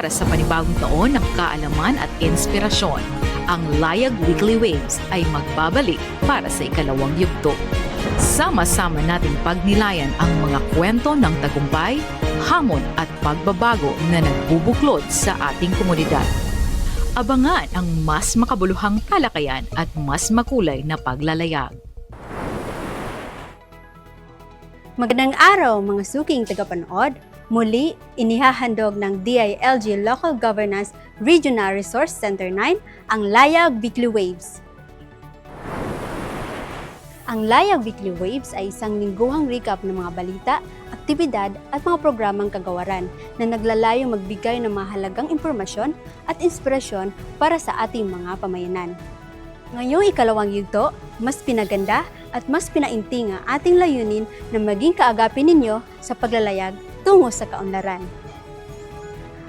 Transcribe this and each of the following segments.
Para sa panibagong taon ng kaalaman at inspirasyon, ang Layag Weekly Waves ay magbabalik para sa ikalawang yugto. Sama-sama nating pagnilayan ang mga kwento ng tagumpay, hamon at pagbabago na nagbubuklod sa ating komunidad. Abangan ang mas makabuluhang talakayan at mas makulay na paglalayag. Magandang araw mga suking tagapanood. Muli, inihahandog ng DILG Local Governance Regional Resource Center 9 ang Layag Weekly Waves. Ang Layag Weekly Waves ay isang lingguhang recap ng mga balita, aktibidad at mga programang kagawaran na naglalayong magbigay ng mahalagang impormasyon at inspirasyon para sa ating mga pamayanan. Ngayong ikalawang yugto, mas pinaganda at mas pinainting ang ating layunin na maging kaagapin ninyo sa paglalayag tungo sa kaunlaran.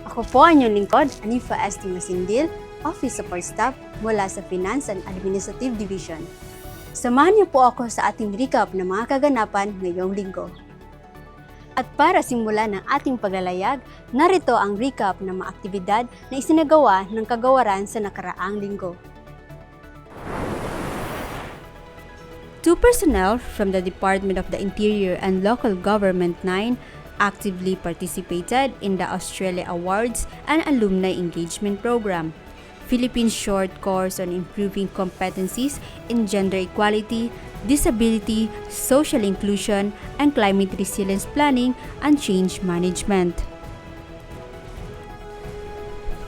Ako po ang inyong lingkod, Anifa S. Masindil, Office Support Staff mula sa Finance and Administrative Division. Samahan niyo po ako sa ating recap ng mga kaganapan ngayong linggo. At para simulan ng ating paglalayag, narito ang recap ng mga aktibidad na isinagawa ng kagawaran sa nakaraang linggo. Two personnel from the Department of the Interior and Local Government 9 actively participated in the Australia Awards and Alumni Engagement Program, Philippines Short Course on Improving Competencies in Gender Equality, Disability, Social Inclusion, and Climate Resilience Planning and Change Management.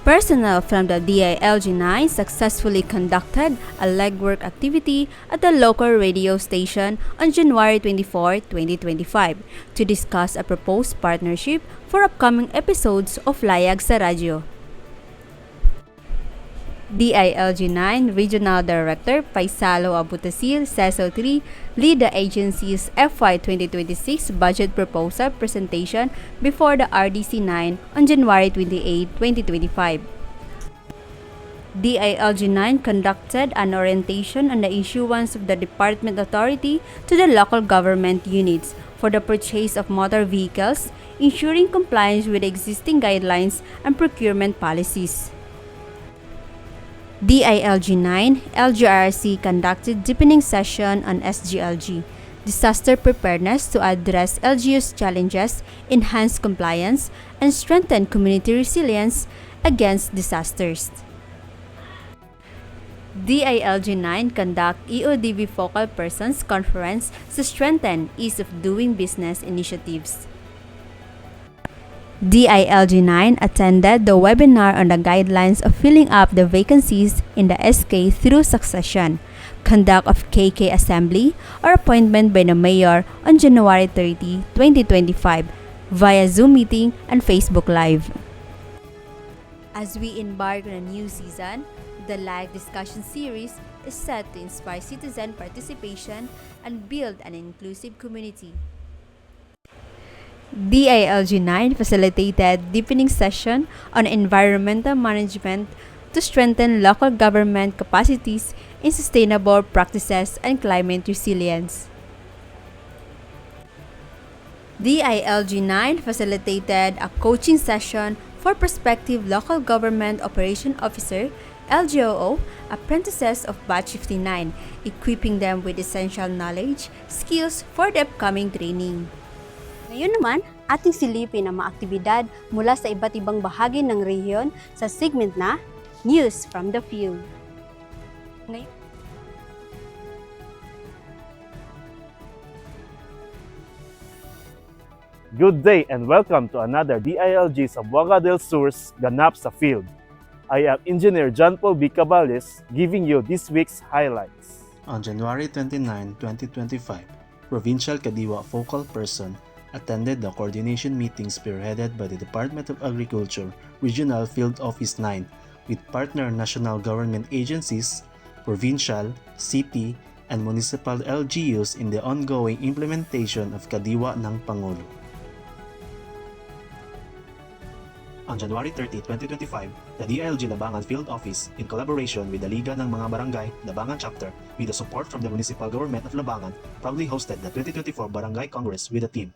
Personnel from the DILG IX successfully conducted a legwork activity at the local radio station on January 24, 2025 to discuss a proposed partnership for upcoming episodes of Layag sa Radyo. DILG IX Regional Director Paisalo Abutacil SESO3 lead the agency's FY 2026 budget proposal presentation before the RDC9 on January 28, 2025. DILG IX conducted an orientation on the issuance of the department authority to the local government units for the purchase of motor vehicles, ensuring compliance with existing guidelines and procurement policies. DILG IX LGRRC conducted deepening session on SGLG, disaster preparedness to address LGU's challenges, enhance compliance, and strengthen community resilience against disasters. DILG IX conduct EODV Focal Persons Conference to strengthen ease of doing business initiatives. DILG IX attended the webinar on the guidelines of filling up the vacancies in the SK through succession, conduct of KK assembly or appointment by the mayor on January 30, 2025 via Zoom meeting and Facebook Live. As we embark on a new season, the Layag discussion series is set to inspire citizen participation and build an inclusive community. DILG IX facilitated deepening session on environmental management to strengthen local government capacities in sustainable practices and climate resilience. DILG IX facilitated a coaching session for prospective local government operation officer LGOO apprentices of Batch 59, equipping them with essential knowledge, skills for the upcoming training. Ngayon naman, ating silipin ang mga aktibidad mula sa iba't ibang bahagi ng rehiyon sa segment na News from the Field. Good day and welcome to another DILG Sambuanga del Sur's Ganap sa Field. I am Engineer 𝗪𝗆𝗄 𝗪𝗃𝗪 giving you this week's highlights. On January 29, 2025, Provincial Kadiwa Focal Person attended the coordination meeting spearheaded by the Department of Agriculture Regional Field Office 9 with partner national government agencies, provincial, city, and municipal LGUs in the ongoing implementation of Kadiwa ng Pangulo. On January 30, 2025, the DILG Labangan Field Office, in collaboration with the Liga ng Mga Barangay Labangan Chapter, with the support from the Municipal Government of Labangan, proudly hosted the 2024 Barangay Congress with the theme,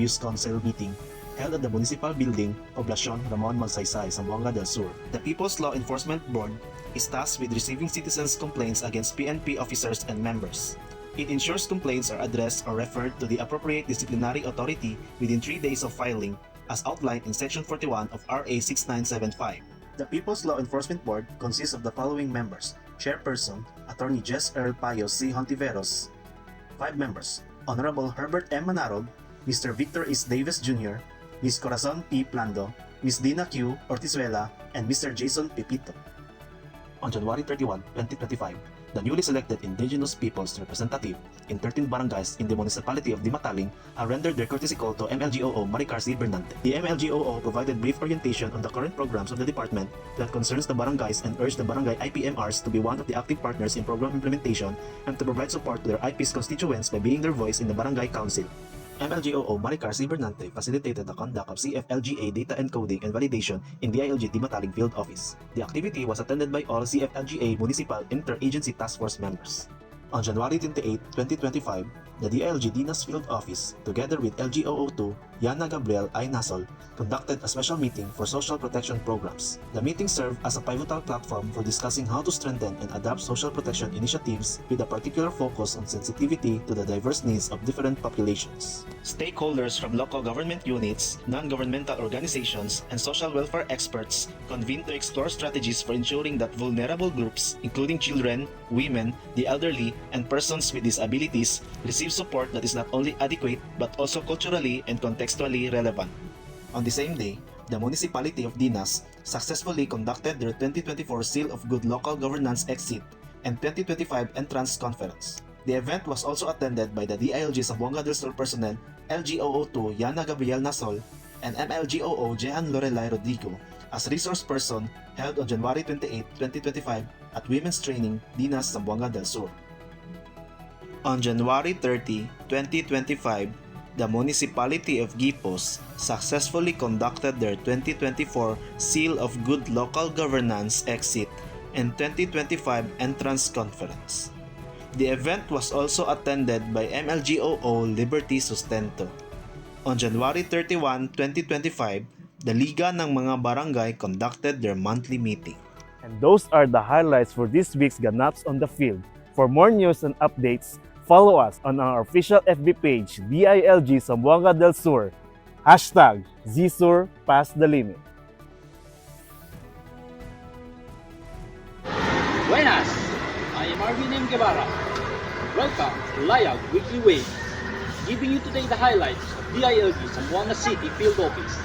Abuse Council meeting held at the Municipal Building, Poblacion Ramon Magsaysay, Zamboanga del Sur. The People's Law Enforcement Board is tasked with receiving citizens' complaints against PNP officers and members. It ensures complaints are addressed or referred to the appropriate disciplinary authority within 3 days of filing, as outlined in Section 41 of RA 6975. The People's Law Enforcement Board consists of the following members: Chairperson, Attorney 𝗟𝘆𝗴 𝗪𝗃𝗪. 5 members: Honorable Herbert M. Manarog, Mr. Victor S. Davis Jr., Ms. Corazon P. Plando, Ms. Dina Q. Ortizuela, and Mr. Jason Pepito. On January 31, 2025, the newly selected indigenous people's representative in 13 barangays in the municipality of Ďimatalik have rendered their courtesy call to 𝗟𝘆𝗴 𝗪𝗃𝗪𝗪 𝗪𝗏𝗪. The 𝗟𝘆𝗴 provided brief orientation on the current programs of the department that concerns the barangays and urged the barangay IPMRs to be one of the active partners in program implementation and to provide support to their IP's constituents by being their voice in the barangay council. 𝗟𝘆𝗴 𝗪𝗃𝗪𝗪 𝗪𝗏𝗪 facilitated the conduct of CFLGA data encoding and validation in DILG Ďimatalik Field Office. The activity was attended by all CFLGA Municipal Interagency Task Force members. On January 28, 2025, the DILG Dinas Field Office, together with LGRRC, 𝗪𝗆𝗪𝗃𝗪𝗚 conducted a special meeting for social protection programs. The meeting served as a pivotal platform for discussing how to strengthen and adapt social protection initiatives with a particular focus on sensitivity to the diverse needs of different populations. Stakeholders from local government units, non-governmental organizations, and social welfare experts convened to explore strategies for ensuring that vulnerable groups, including children, women, the elderly, and persons with disabilities, receive support that is not only adequate but also culturally and contextually relevant. On the same day, the municipality of Dinas successfully conducted their 2024 Seal of Good Local Governance Exit and 2025 Entrance Conference. The event was also attended by the DILG Zamboanga del Sur personnel LGRRC Yana Gabriel Nasol and MLGOO Jehan Lorelai Rodrigo as resource person held on January 28, 2025 at Women's Training, Dinas, Zamboanga del Sur. On January 30, 2025, the municipality of Gipos successfully conducted their 2024 Seal of Good Local Governance Exit and 2025 Entrance Conference. The event was also attended by MLGOO Liberty Sustento. On January 31, 2025, the Liga ng mga Barangay conducted their monthly meeting. And those are the highlights for this week's Ganaps on the Field. For more news and updates, follow us on our official FB page, DILG Zamboanga del Sur, #ZSur Past the Limit. Buenas, I am Arvin M. Guevara. Welcome to Layag Weekly Wave, giving you today the highlights of DILG Zamboanga City Field Office.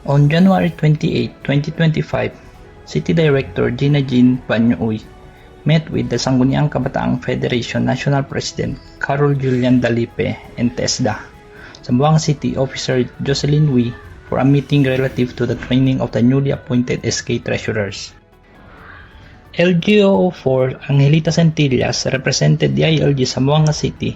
On January 28, 2025, City Director Gina Jean Banyoy met with the Sangguniang Kabataang Federation National President 𝗪𝗆𝗆 𝗪𝗆𝗪𝗃𝗀 and TESDA, Zamboanga City Officer Jocelyn Wee for a meeting relative to the training of the newly appointed SK Treasurers. LGRRC Angelita Centillas represented DILG Zamboanga City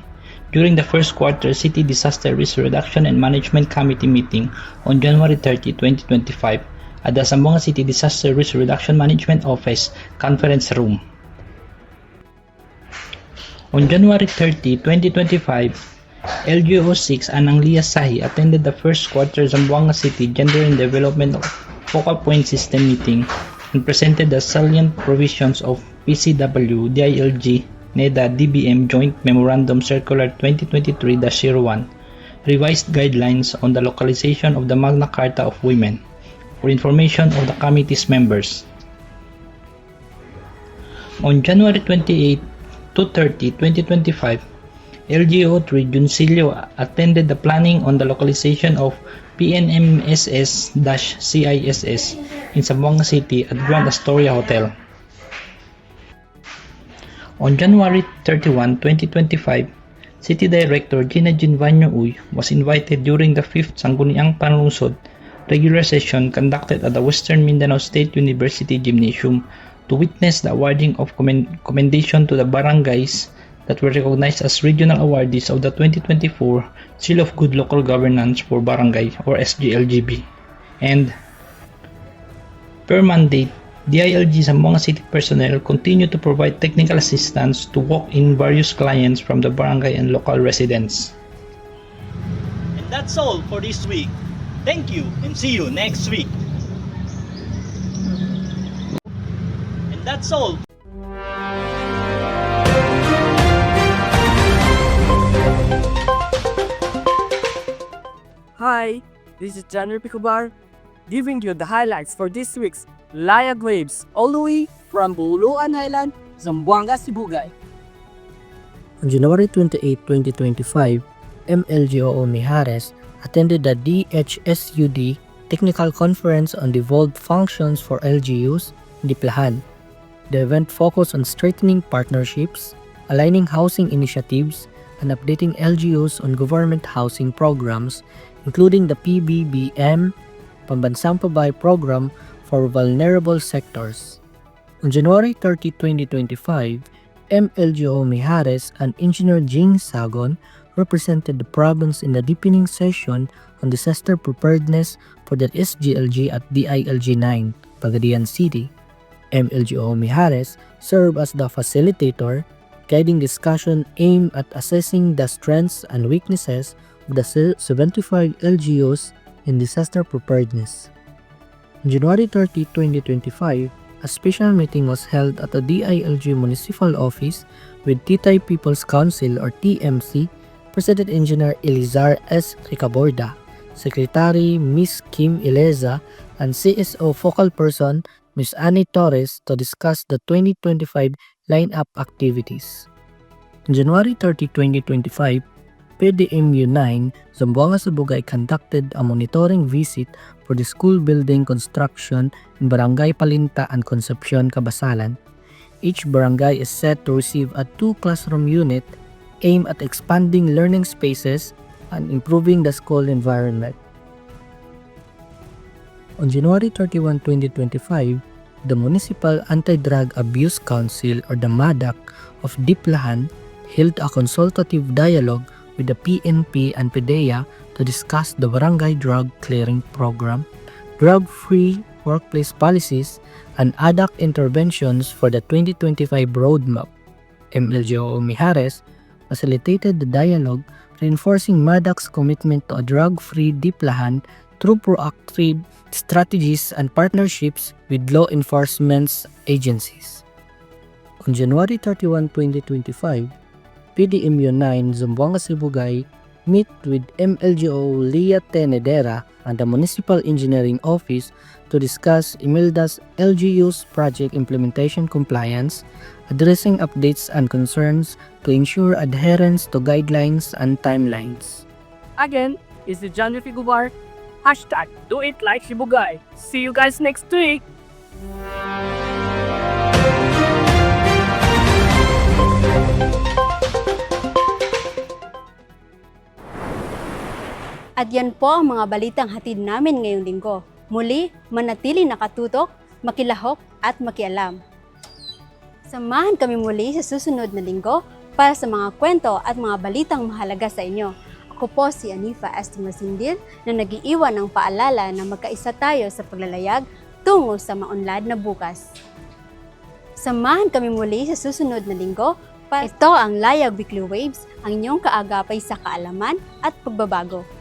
during the first quarter City Disaster Risk Reduction and Management Committee meeting on January 30, 2025 at the Zamboanga City Disaster Risk Reduction Management Office Conference Room. On January 30, 2025, LGO6 Anang Lia Sahi attended the first quarter Zamboanga City Gender and Development Focal Point System meeting and presented the salient provisions of PCW DILG NEDA DBM Joint Memorandum Circular 2023-01, revised guidelines on the localization of the Magna Carta of Women, for information of the committee's members. On January 28 to 30, 2025, LGO3 Juncillo attended the planning on the localization of PNMSS-CISS in Zamboanga City at Grand Astoria Hotel. On January 31, 2025, City Director Gina Jean Banyoy was invited during the 5th Sangguniang Panlungsod regular session conducted at the Western Mindanao State University Gymnasium to witness the awarding of commendation to the barangays that were recognized as regional awardees of the 2024 Seal of Good Local Governance for Barangay or SGLGB. And per mandate, DILG Zamboanga City personnel continue to provide technical assistance to walk-in various clients from the barangay and local residents. And that's all for this week. Thank you and see you next week. And that's all. Hi, this is 𝗪𝗆𝗪𝗃𝗪𝗪 giving you the highlights for this week's Layag Waves all the way from Buluan Island, Zamboanga, Sibugay. On January 28, 2025, MLGOO Mijares attended the DHSUD Technical Conference on Devolved Functions for LGUs in Diplahan. The event focused on strengthening partnerships, aligning housing initiatives, and updating LGUs on government housing programs, including the PBBM Pambansang Pabay Program for Vulnerable Sectors. On January 30, 2025, MLGO Mijares and Engineer Jing Sagon represented the province in the deepening session on disaster preparedness for the SGLG at DILG IX, Pagadian City. MLGO Mijares served as the facilitator, guiding discussion aimed at assessing the strengths and weaknesses of of the 75 LGUs in disaster preparedness. On January 30, 2025, a special meeting was held at the DILG Municipal Office with Titay People's Council or TMC, President Engineer Elizar S. Ricaborda, Secretary Ms. Kim Ileza, and CSO Focal Person Ms. Annie Torres to discuss the 2025 lineup activities. On January 30, 2025, PDMU 9, Zamboanga Sibugay conducted a monitoring visit for the school building construction in Barangay Palinta and Concepcion, Cabasalan. Each barangay is set to receive a 2-classroom unit aimed at expanding learning spaces and improving the school environment. On January 31, 2025, the Municipal Anti-Drug Abuse Council or the MADAC of Diplahan held a consultative dialogue with the PNP and PDEA to discuss the Barangay Drug Clearing Program, drug-free workplace policies, and ADAC interventions for the 2025 roadmap. 𝗟𝘆𝗴 Mijares facilitated the dialogue, reinforcing MADAC's commitment to a drug-free Diplahan through proactive strategies and partnerships with law enforcement agencies. On January 31, 2025, PDMU 9 Zamboanga Sibugay met with MLGO Leah Tenedera and the Municipal Engineering Office to discuss IMELDA's LGU's project implementation compliance, addressing updates and concerns to ensure adherence to guidelines and timelines. Again, it's the January Figubar. Hashtag do it like Sibugay. See you guys next week. At yan po ang mga balitang hatid namin ngayong linggo. Muli, manatili nakatutok, makilahok at makialam. Samahan kami muli sa susunod na linggo para sa mga kwento at mga balitang mahalaga sa inyo. Ako po si Anifa Estimasindil na nag-iiwan ng paalala na magkaisa tayo sa paglalayag tungo sa maunlad na bukas. Samahan kami muli sa susunod na linggo para ito ang Layag Weekly Waves, ang inyong kaagapay sa kaalaman at pagbabago.